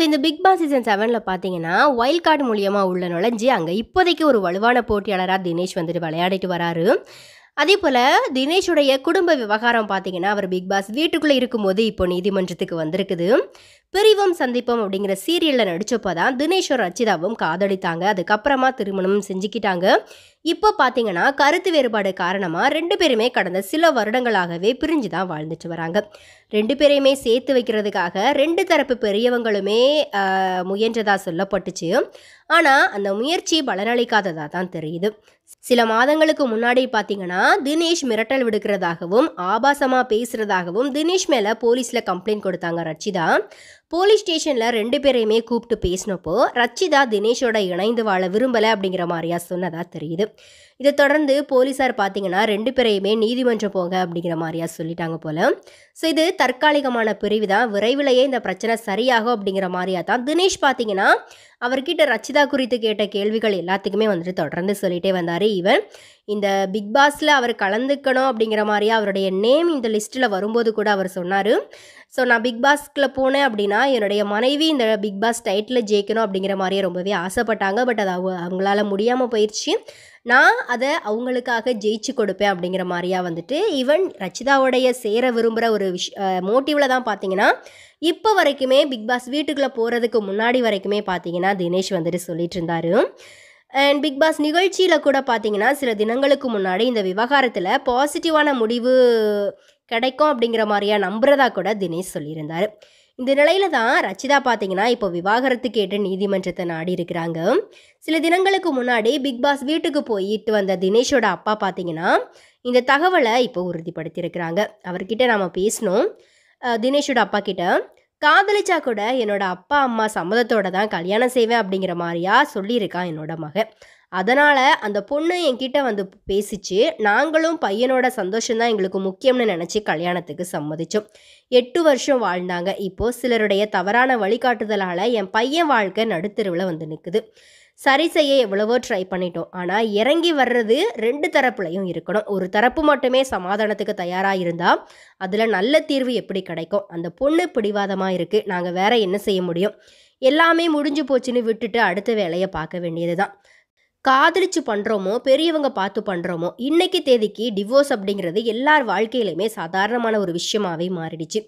இந்த big Boss season 7ல பார்த்தீங்கன்னா, wild card மூலியமா உள்ள நுழைஞ்சு, அங்க இப்போதைக்கு ஒரு வலுவான போட்டியாளரா தினேஷ் வந்துட்டு விளையாடிட்டு வராரு. அதேபோல தினேஷுடைய குடும்ப விவகாரம் பார்த்தீங்கன்னா, அவர் பிக் பாஸ் வீட்டுக்குள்ள இருக்கும்போது இப்போ நீதிமன்றத்துக்கு வந்திருக்குது. பிரிவும் சந்திப்போம் அப்படிங்கிற சீரியல்ல நடிச்சப்போ தான் தினேஷும் ரச்சிதாவும் காதலித்தாங்க. அதுக்கப்புறமா திருமணம் செஞ்சுக்கிட்டாங்க. இப்போ பார்த்தீங்கன்னா, கருத்து வேறுபாடு காரணமா 2 பேருமே கடந்த சில வருடங்களாகவே பிரிஞ்சு தான் வாழ்ந்துட்டு வராங்க. 2 பேரையுமே சேர்த்து வைக்கிறதுக்காக 2 தரப்பு பெரியவங்களுமே முயன்றதா சொல்லப்பட்டுச்சு. ஆனா, அந்த முயற்சி பலனளிக்காததா தான் தெரியுது. சில மாதங்களுக்கு முன்னாடி பார்த்தீங்கன்னா, தினேஷ் மிரட்டல் விடுக்கிறதாகவும், ஆபாசமா பேசுறதாகவும் தினேஷ் மேல போலீஸ்ல கம்ப்ளைண்ட் கொடுத்தாங்க ரச்சிதா. போலீஸ் ஸ்டேஷன்ல 2 பேரையுமே கூப்பிட்டு பேசினப்போ, ரச்சிதா தினேஷோட இணைந்து வாழ விரும்பல அப்படிங்கிற மாதிரியா சொன்னதா தெரியுது. இதை தொடர்ந்து போலீசார் பார்த்தீங்கன்னா 2 பேரையுமே நீதிமன்றம் போங்க அப்படிங்கிற மாதிரியா சொல்லிட்டாங்க போல. இது தற்காலிகமான பிரிவு தான், விரைவிலேயே இந்த பிரச்சனை சரியாகும் அப்படிங்கிற மாதிரியா தான் தினேஷ் பார்த்தீங்கன்னா அவர்கிட்ட ரச்சிதா குறித்து கேட்ட கேள்விகள் எல்லாத்துக்குமே வந்துட்டு தொடர்ந்து சொல்லிட்டே வந்தார். ஈவன் இந்த பிக் பாஸில் அவர் கலந்துக்கணும் அப்படிங்கிற மாதிரியா அவருடைய நேம் இந்த லிஸ்ட்டில் வரும்போது கூட அவர் சொன்னார். நான் பிக் பாஸ்க்குள்ளே போனேன் அப்படின்னா என்னுடைய மனைவி இந்த பிக் பாஸ் டைட்டில் ஜெயிக்கணும் அப்படிங்கிற மாதிரியே ரொம்பவே ஆசைப்பட்டாங்க. பட் அது அவங்களால முடியாமல் போயிடுச்சு. நான் அதை அவங்களுக்காக ஜெயிச்சு கொடுப்பேன் அப்படிங்கிற மாதிரியா வந்துட்டு ஈவன் ரச்சிதாவுடைய சேர விரும்புகிற ஒரு மோட்டிவில் தான் பார்த்தீங்கன்னா இப்போ வரைக்குமே பிக் பாஸ் வீட்டுக்குள்ளே போகிறதுக்கு முன்னாடி வரைக்குமே பார்த்தீங்கன்னா தினேஷ் வந்துட்டு சொல்லிட்டு இருந்தார். அண்ட் பிக் பாஸ் நிகழ்ச்சியில் கூட பார்த்தீங்கன்னா சில தினங்களுக்கு முன்னாடி இந்த விவகாரத்தில் பாசிட்டிவான முடிவு கிடைக்கும் அப்படிங்கிற மாதிரியா நம்புறதா கூட தினேஷ் சொல்லியிருந்தார். இந்த நிலையில தான் ரச்சிதா பார்த்தீங்கன்னா இப்போ விவாகரத்து கேட்டு நீதிமன்றத்தை நாடி இருக்கிறாங்க. சில தினங்களுக்கு முன்னாடி பிக் பாஸ் வீட்டுக்கு போயிட்டு வந்த தினேஷோட அப்பா பார்த்தீங்கன்னா இந்த தகவலை இப்போ உறுதிப்படுத்தியிருக்கிறாங்க. அவர்கிட்ட நாம் பேசணும். தினேஷோட அப்பா கிட்ட காதலிச்சா கூட என்னோட அப்பா அம்மா சம்மதத்தோட தான் கல்யாணம் செய்வேன் அப்படிங்கிற மாதிரியா சொல்லியிருக்கான் என்னோட மகன். அதனால் அந்த பொண்ணு என்கிட்ட வந்து பேசிச்சு. நாங்களும் பையனோட சந்தோஷம்தான் எங்களுக்கு முக்கியம்னு நினச்சி கல்யாணத்துக்கு சம்மதிச்சோம். 8 வருஷம் வாழ்ந்தாங்க. இப்போது சிலருடைய தவறான வழிகாட்டுதலால் என் பையன் வாழ்க்கை நடுத்தெருவில் வந்து நிற்குது. சரி செய்ய எவ்வளவோ ட்ரை பண்ணிட்டோம். ஆனால் இறங்கி வர்றது 2 தரப்புலையும் இருக்கணும். ஒரு தரப்பு மட்டுமே சமாதானத்துக்கு தயாராக இருந்தால் அதில் நல்ல தீர்வு எப்படி கிடைக்கும்? அந்த பொண்ணு பிடிவாதமாக இருக்குது. நாங்கள் வேற என்ன செய்ய முடியும்? எல்லாமே முடிஞ்சு போச்சுன்னு விட்டுட்டு அடுத்த வேலையை பார்க்க வேண்டியது தான். காதலிச்சு பண்ணுறோமோ, பெரியவங்க பார்த்து பண்ணுறோமோ, இன்னைக்கு தேதிக்கு டிவோர்ஸ் அப்படிங்கிறது எல்லார் வாழ்க்கையிலுமே சாதாரணமான ஒரு விஷயமாகவே மாறிடுச்சு.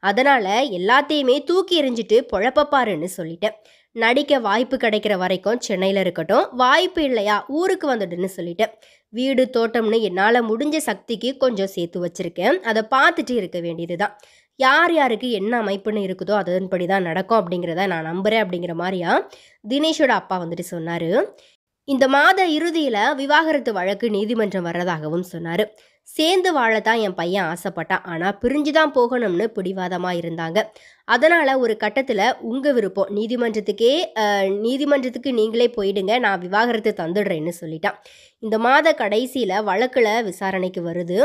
அதனால் எல்லாத்தையுமே தூக்கி எறிஞ்சிட்டு பொழப்பப்பாருன்னு சொல்லிட்டேன். நடிக்க வாய்ப்பு கிடைக்கிற வரைக்கும் சென்னையில் இருக்கட்டும், வாய்ப்பு இல்லையா ஊருக்கு வந்துடுன்னு சொல்லிட்டேன். வீடு தோட்டம்னு என்னால் முடிஞ்ச சக்திக்கு கொஞ்சம் சேர்த்து வச்சுருக்கேன். அதை பார்த்துட்டு இருக்க வேண்டியது தான். யார் யாருக்கு என்ன அமைப்புன்னு இருக்குதோ அதன்படி தான் நடக்கும் அப்படிங்கிறத நான் நம்புகிறேன் அப்படிங்கிற மாதிரியா தினேஷோட அப்பா வந்துட்டு சொன்னார். இந்த மாத இறுதியில் விவாகரத்து வழக்கு நீதிமன்றம் வர்றதாகவும் சொன்னார். சேர்ந்து வாழத்தான் என் பையன் ஆசைப்பட்டான். ஆனால் பிரிஞ்சு தான் போகணும்னு பிடிவாதமாக இருந்தாங்க. அதனால் ஒரு கட்டத்தில் உங்கள் விருப்பம், நீதிமன்றத்துக்கு நீங்களே போயிடுங்க, நான் விவாகரத்து தந்துடுறேன்னு சொல்லிட்டான். இந்த மாத கடைசியில் வழக்கில் விசாரணைக்கு வருது.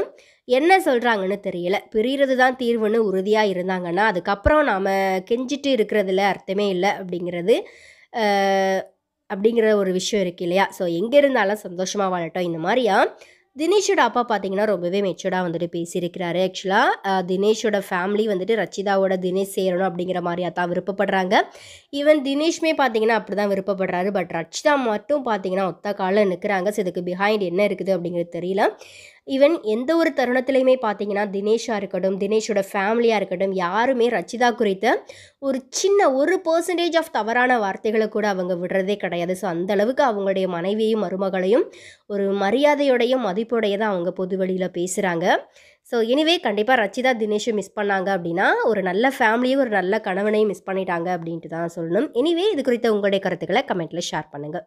என்ன சொல்கிறாங்கன்னு தெரியல. பிரிகிறது தான் தீர்வுன்னு உறுதியாக இருந்தாங்கன்னா அதுக்கப்புறம் நாம் கெஞ்சிட்டு இருக்கிறதுல அர்த்தமே இல்லை அப்படிங்கிற ஒரு விஷயம் இருக்குது இல்லையா? எங்கே இருந்தாலும் சந்தோஷமாக வாழட்டும். இந்த மாதிரியா தினேஷோட அப்பா பார்த்தீங்கன்னா ரொம்பவே மெச்சூர்டாக வந்துட்டு பேசியிருக்கிறாரு. ஆக்சுவலாக தினேஷோட ஃபேமிலி வந்துட்டு ரச்சிதாவோட தினேஷ் சேரணும் அப்படிங்கிற மாதிரியா தான் விருப்பப்படுறாங்க. ஈவன் தினேஷ்மே பார்த்தீங்கன்னா அப்படி தான் விருப்பப்படுறாரு. பட் ரச்சிதா மட்டும் பார்த்தீங்கன்னா ஒத்த காலில் நிற்கிறாங்க. இதுக்கு பிஹைண்ட் என்ன இருக்குது அப்படிங்கிறது தெரியல. ஈவன் எந்த ஒரு தருணத்துலையுமே பார்த்தீங்கன்னா தினேஷாக இருக்கட்டும், தினேஷோட ஃபேமிலியாக இருக்கட்டும், யாருமே ரச்சிதா குறித்த ஒரு சின்ன 1% ஆஃப் தவறான வார்த்தைகளை கூட அவங்க விடுறதே கிடையாது. அந்த அளவுக்கு அவங்களுடைய மனைவியையும் மருமகளையும் ஒரு மரியாதையோடையும் மதிப்போடைய தான் அவங்க பொது வெளியில் பேசுகிறாங்க. எனிவே கண்டிப்பாக ரச்சிதா தினேஷை மிஸ் பண்ணாங்க அப்படின்னா ஒரு நல்ல ஃபேமிலியும் ஒரு நல்ல கணவனையும் மிஸ் பண்ணிட்டாங்க அப்படின்ட்டு தான் சொல்லணும். எனிவே இது குறித்த உங்களுடைய கருத்துக்களை கமெண்ட்டில் ஷேர் பண்ணுங்கள்.